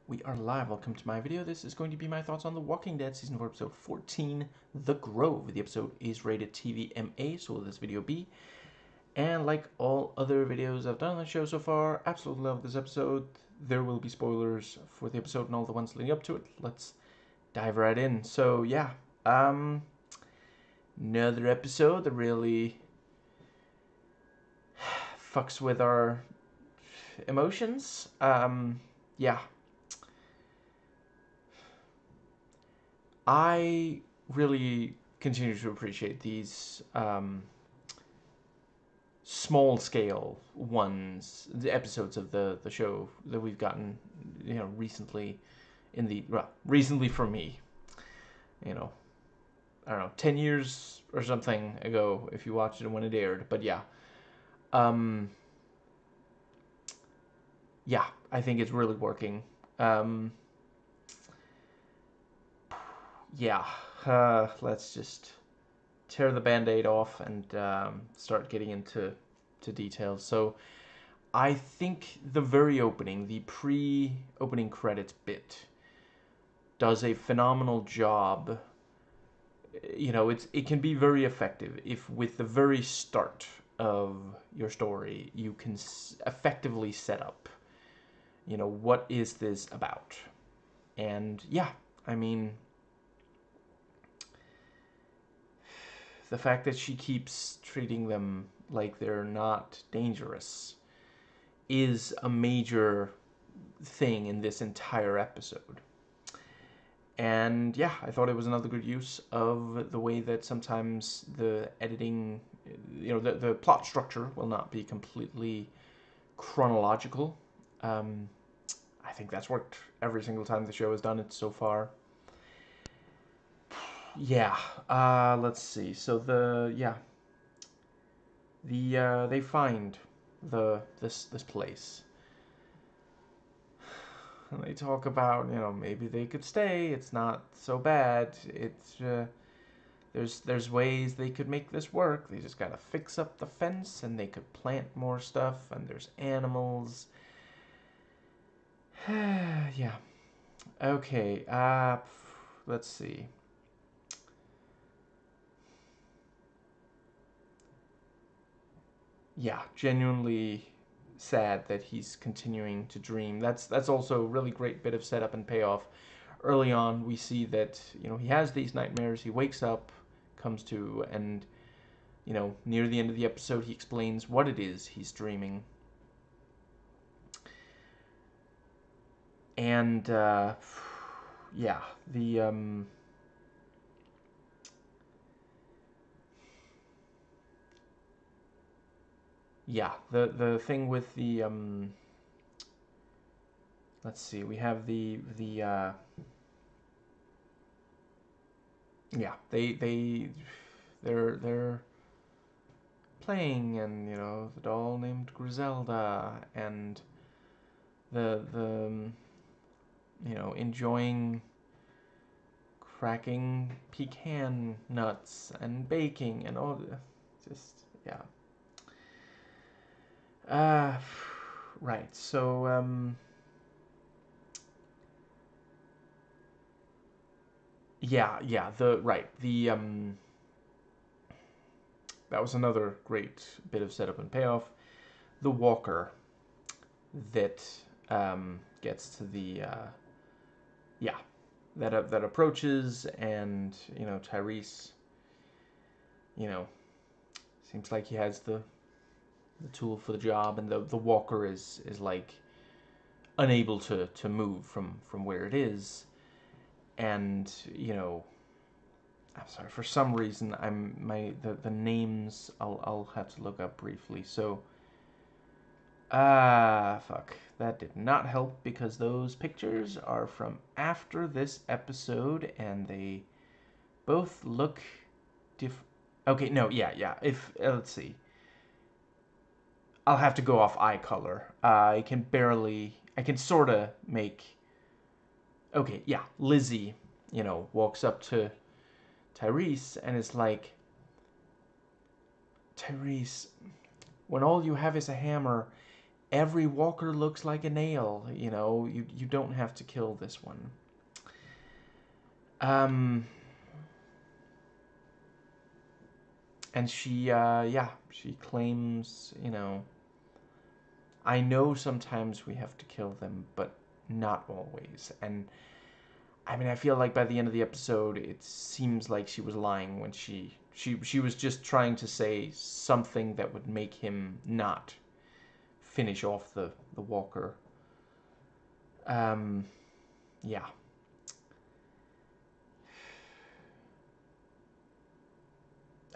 We are live. Welcome to my video. This is going to be my thoughts on The Walking Dead Season 4, Episode 14, The Grove. The episode is rated TVMA, so will this video be? And like all other videos I've done on the show so far, absolutely love this episode. There will be spoilers for the episode and all the ones leading up to it. Let's dive right in. So yeah, another episode that really fucks with our emotions. Yeah. I really continue to appreciate these small scale ones, the episodes of the show that we've gotten, recently recently for me, I don't know, 10 years or something ago if you watched it when it aired. But yeah, um, yeah, I think it's really working. Yeah, let's just tear the band-aid off and start getting into details. So I think the very opening, the pre-opening credits bit, does a phenomenal job. It can be very effective if with the very start of your story you can effectively set up, what is this about? And yeah, I mean, the fact that she keeps treating them like they're not dangerous is a major thing in this entire episode. And yeah, I thought it was another good use of the way that sometimes the editing, the plot structure will not be completely chronological. I think that's worked every single time the show has done it so far. Yeah, let's see. So they find this place. And they talk about, maybe they could stay. It's not so bad. There's ways they could make this work. They just gotta fix up the fence, and they could plant more stuff. And there's animals. Yeah. Okay. Let's see. Yeah, genuinely sad that he's continuing to dream. That's also a really great bit of setup and payoff. Early on, we see that he has these nightmares. He wakes up, comes to, and near the end of the episode, he explains what it is he's dreaming. And yeah, the thing with the let's see, we have yeah, they're playing, and the doll named Griselda, and the enjoying cracking pecan nuts and baking and all the just yeah. Right. So yeah, that was another great bit of setup and payoff. The walker that gets to the yeah, that approaches, and Tyrese, seems like he has the tool for the job, and the walker is like unable to move from where it is. And I'm sorry, for some reason the names I'll have to look up briefly. So fuck, that did not help, because those pictures are from after this episode and they both look okay, no, yeah, if let's see, I'll have to go off eye color. I can sort of make. Okay, yeah, Lizzie, walks up to Tyrese and is like, Tyrese, when all you have is a hammer, every walker looks like a nail. You know, you don't have to kill this one. And she, yeah, she claims, you know, I know sometimes we have to kill them, but not always. And I mean, I feel like by the end of the episode, it seems like she was lying when she was just trying to say something that would make him not finish off the walker. Yeah.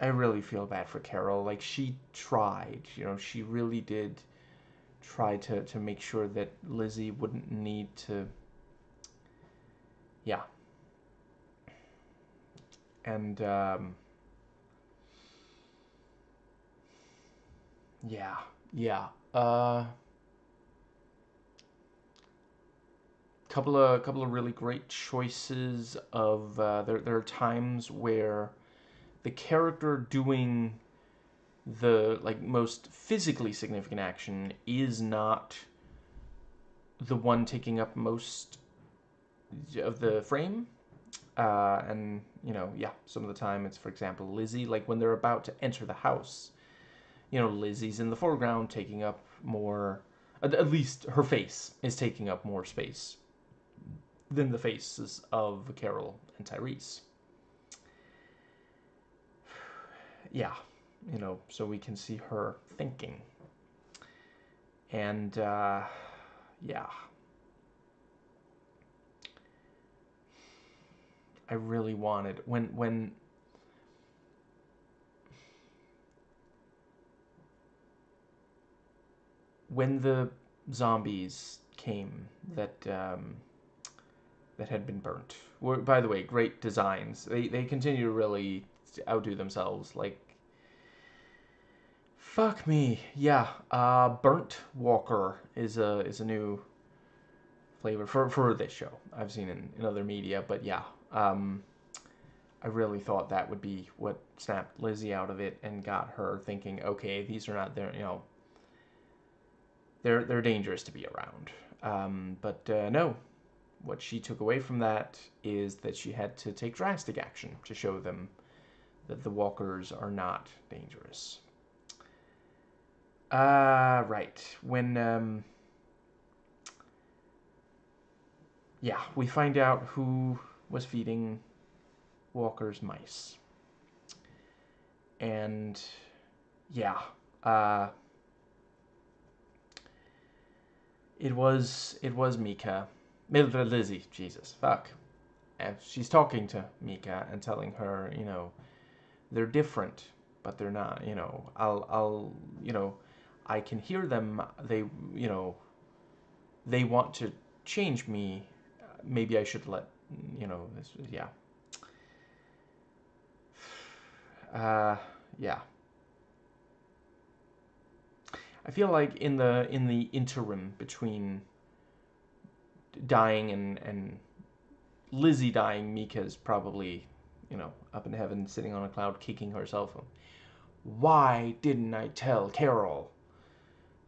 I really feel bad for Carol. Like, she tried, you know, she really did try to make sure that Lizzie wouldn't need to, yeah. And, yeah, yeah. Couple of really great choices of, there are times where the character doing the like most physically significant action is not the one taking up most of the frame. And you know, yeah, some of the time it's, for example, Lizzie. Like when they're about to enter the house, you know, Lizzie's in the foreground taking up more. At least her face is taking up more space than the faces of Carol and Tyrese. Yeah, you know, so we can see her thinking. And yeah, I really wanted when the zombies came that that had been burnt. Were, by the way, great designs. They continue to really outdo themselves. Like, fuck me, yeah. Burnt Walker is a new flavor for this show. I've seen in other media, but yeah. I really thought that would be what snapped Lizzie out of it and got her thinking, okay, these are not there, you know, they're dangerous to be around. But no, what she took away from that is that she had to take drastic action to show them that the walkers are not dangerous. Right. When, yeah, we find out who was feeding walkers mice. And, yeah, uh, it was Mika. Lizzie, Jesus, fuck. And she's talking to Mika and telling her, you know, they're different, but they're not. You know, you know, I can hear them. They, you know, they want to change me. Maybe I should let, you know, this, yeah. Yeah. I feel like in the interim between dying and Lizzie dying, Mika's probably, you know, up in heaven, sitting on a cloud, kicking herself. Why didn't I tell Carol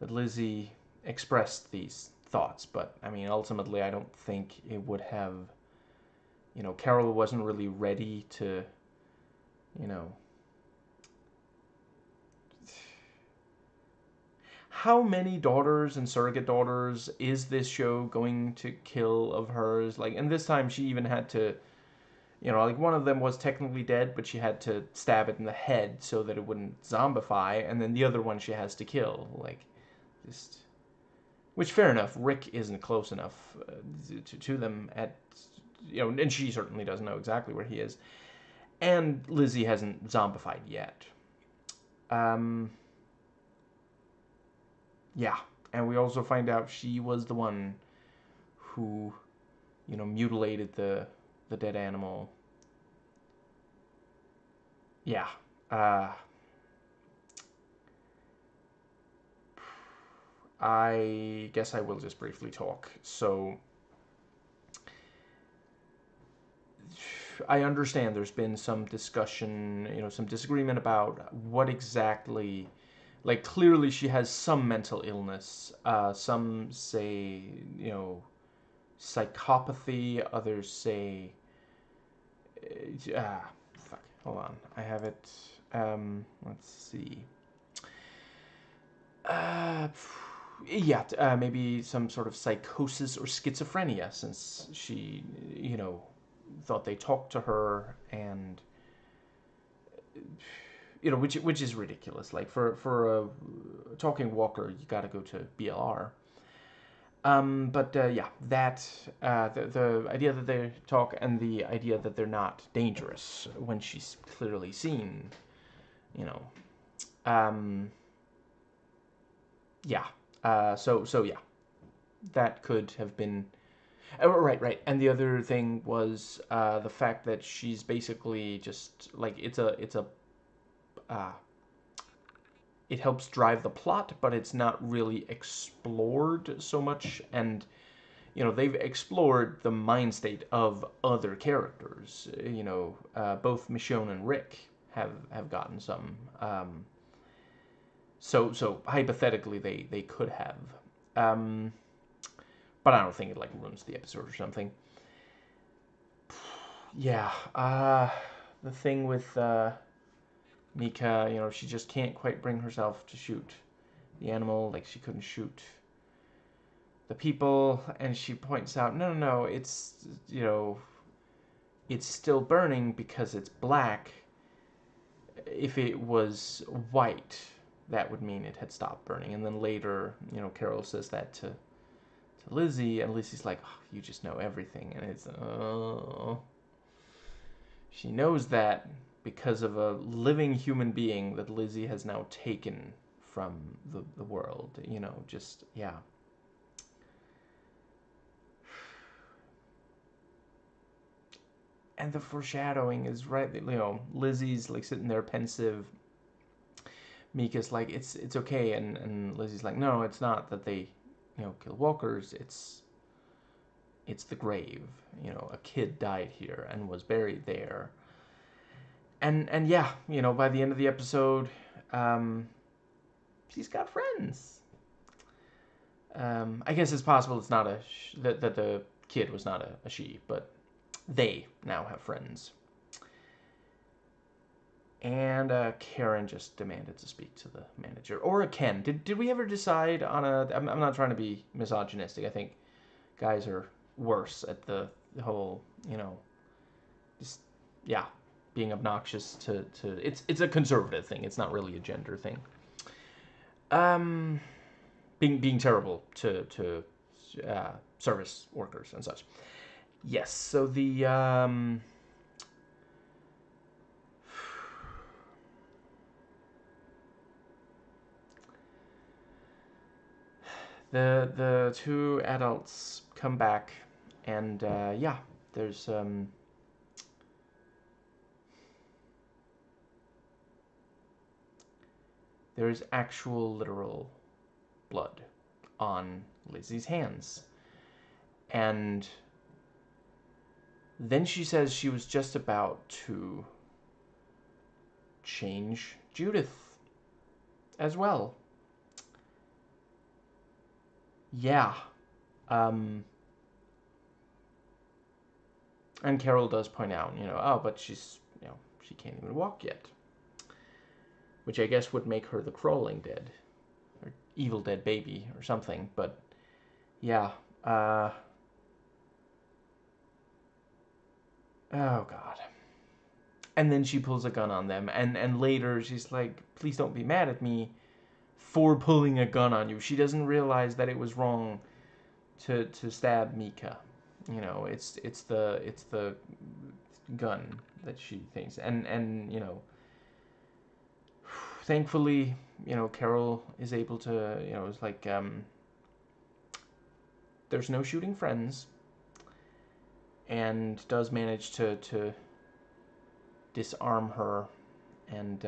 that Lizzie expressed these thoughts? But I mean, ultimately, I don't think it would have. You know, Carol wasn't really ready to, you know. How many daughters and surrogate daughters is this show going to kill of hers? Like, and this time she even had to, you know, like one of them was technically dead, but she had to stab it in the head so that it wouldn't zombify, and then the other one she has to kill. Like, just. Which, fair enough, Rick isn't close enough to them at, you know, and she certainly doesn't know exactly where he is. And Lizzie hasn't zombified yet. Um, yeah, and we also find out she was the one who, you know, mutilated the dead animal. Yeah. I guess I will just briefly talk. So, I understand there's been some discussion, you know, some disagreement about what exactly Like, clearly she has some mental illness. Some say, psychopathy. Others say, fuck, hold on. I have it. Let's see. Uh, yeah, maybe some sort of psychosis or schizophrenia, since she, thought they talked to her, and which is ridiculous. Like, for a talking walker, you got to go to BLR. But yeah, that the idea that they talk, and the idea that they're not dangerous when she's clearly seen, you know. Yeah. So yeah, that could have been. Right. And the other thing was the fact that she's basically just like it's a uh, it helps drive the plot, but it's not really explored so much. And they've explored the mind state of other characters. Both Michonne and Rick have gotten some. So hypothetically, they could have. Um, but I don't think it like ruins the episode or something. Yeah. The thing with Mika, she just can't quite bring herself to shoot the animal. Like, she couldn't shoot the people, and she points out, no, it's it's still burning because it's black. If it was white, that would mean it had stopped burning. And then later, Carol says that to Lizzie, and Lizzie's like, oh, you just know everything. And it's, oh. She knows that because of a living human being that Lizzie has now taken from the world. Just, yeah. And the foreshadowing is right. Lizzie's like sitting there pensive. Mika's like, it's okay, and Lizzie's like, no, it's not that they, kill walkers. It's the grave. A kid died here and was buried there. And yeah, by the end of the episode, she's got friends. I guess it's possible it's not that the kid was not a she, but they now have friends. And Karen just demanded to speak to the manager. Or a Ken. Did we ever decide on a... I'm not trying to be misogynistic. I think guys are worse at the whole, just, yeah, being obnoxious to... It's a conservative thing. It's not really a gender thing. Being terrible to service workers and such. Yes, so the... The two adults come back, and yeah, there's actual literal blood on Lizzie's hands. And then she says she was just about to change Judith as well. Yeah. And Carol does point out, oh, but she's, she can't even walk yet. Which I guess would make her the crawling dead. Or evil dead baby or something. But, yeah. Oh, God. And then she pulls a gun on them. And later she's like, please don't be mad at me for pulling a gun on you. She doesn't realize that it was wrong to stab Mika. It's the gun that she thinks. And thankfully, Carol is able to, it's like, there's no shooting friends, and does manage to disarm her. And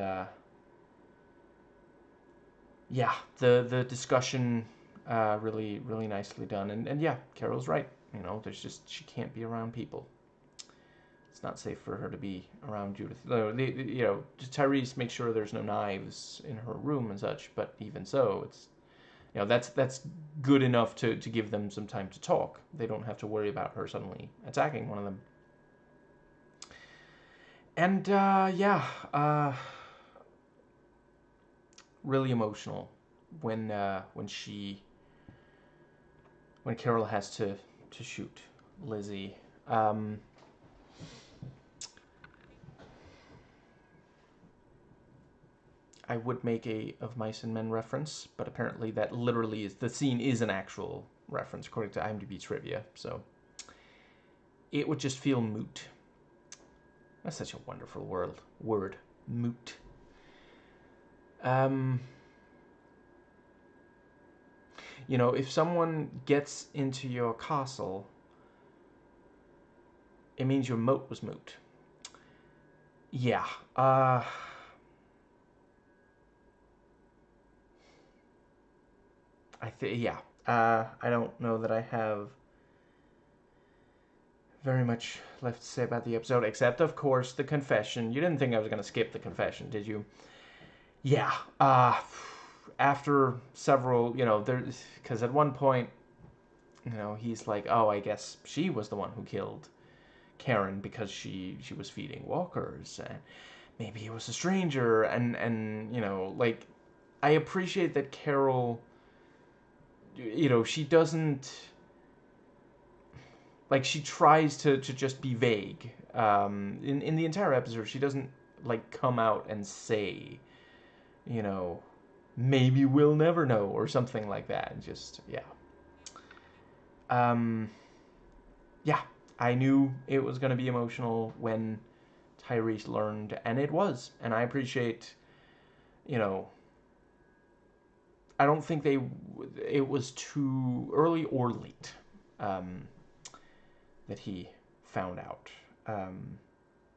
yeah, the discussion really nicely done. And yeah, Carol's right. There's just, she can't be around people. it's not safe for her to be around Judith. You know, just Tyrese makes sure there's no knives in her room and such. But even so, it's, you know, that's good enough to give them some time to talk. They don't have to worry about her suddenly attacking one of them. And yeah, really emotional when Carol has to shoot Lizzie. I would make a Of Mice and Men reference, but apparently that literally is, the scene is an actual reference according to IMDb trivia, so it would just feel moot. That's such a wonderful word, moot. You know, if someone gets into your castle, it means your moat was moot. Yeah. Yeah. I don't know that I have very much left to say about the episode, except, of course, the confession. You didn't think I was going to skip the confession, did you? Yeah. After several, you know, there's, because at one point, you know, he's like, oh, I guess she was the one who killed Karen because she was feeding walkers, and maybe it was a stranger, and you know, like, I appreciate that Carol, you know, she doesn't, like, she tries to just be vague. In the entire episode, she doesn't, like, come out and say, you know, maybe we'll never know, or something like that. Just, yeah. Yeah, I knew it was going to be emotional when Tyrese learned, and it was. And I appreciate, you know, I don't think it was too early or late that he found out.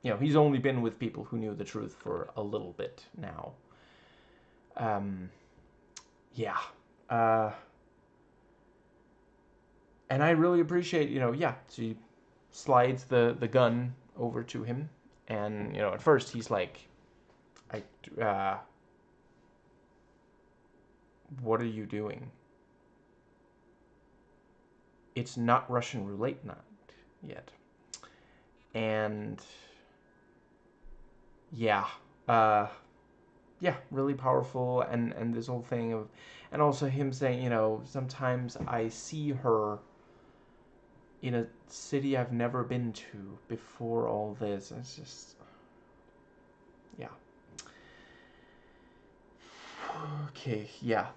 You know, he's only been with people who knew the truth for a little bit now. Yeah. And I really appreciate, you know, yeah, she slides the gun over to him. And, you know, at first he's like, what are you doing? It's not Russian roulette night yet. And, yeah, yeah, really powerful. And this whole thing of, and also him saying, you know, sometimes I see her in a city I've never been to before all this. It's just, yeah. Okay, yeah.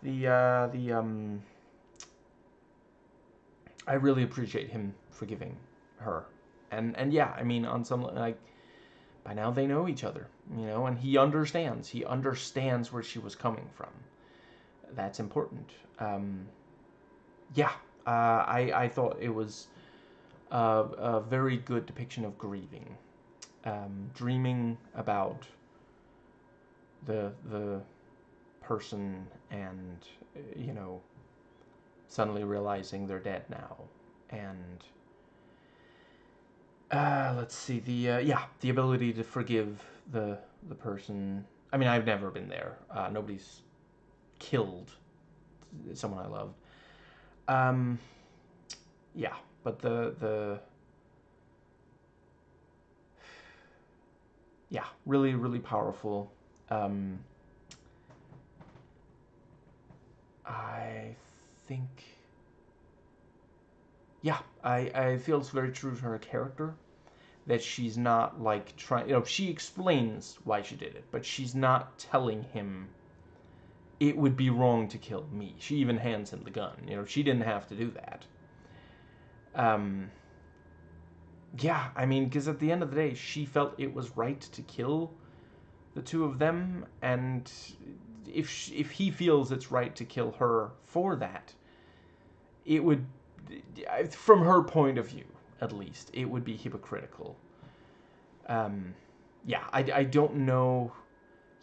I really appreciate him forgiving her, and yeah, I mean, on some, like, by now they know each other, you know, and he understands. He understands where she was coming from. That's important. Yeah, I thought it was a very good depiction of grieving, dreaming about the person, and, you know, suddenly realizing they're dead now. And let's see, the ability to forgive the person. I mean, I've never been there. Nobody's killed someone I loved. Yeah, but the yeah, really, really powerful. I think, yeah, I feel it's very true to her character, that she's not, like, trying, you know, she explains why she did it, but she's not telling him it would be wrong to kill me. She even hands him the gun. You know, she didn't have to do that. Yeah, I mean, because at the end of the day, she felt it was right to kill the two of them, and if he feels it's right to kill her for that, it would, from her point of view, at least, it would be hypocritical. Yeah, I don't know.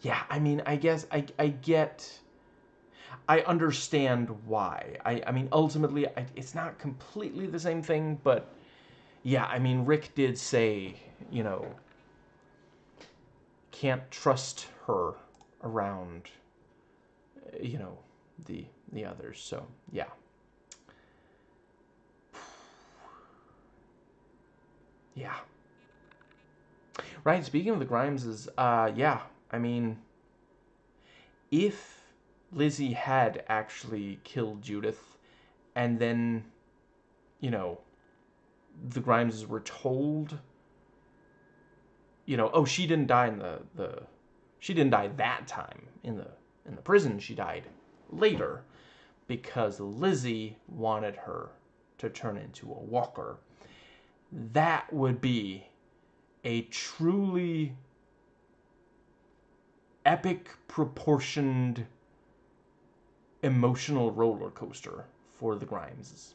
Yeah, I mean, I guess I understand why. I mean, ultimately, it's not completely the same thing, but yeah, I mean, Rick did say, you know, can't trust her around, you know, the others. So yeah, yeah, right. Speaking of the Grimeses, yeah, I mean, if Lizzie had actually killed Judith, and then, you know, the Grimeses were told, you know, oh, she didn't die in the she didn't die that time in the prison. She died later because Lizzie wanted her to turn into a walker. That would be a truly epic proportioned emotional roller coaster for the Grimeses.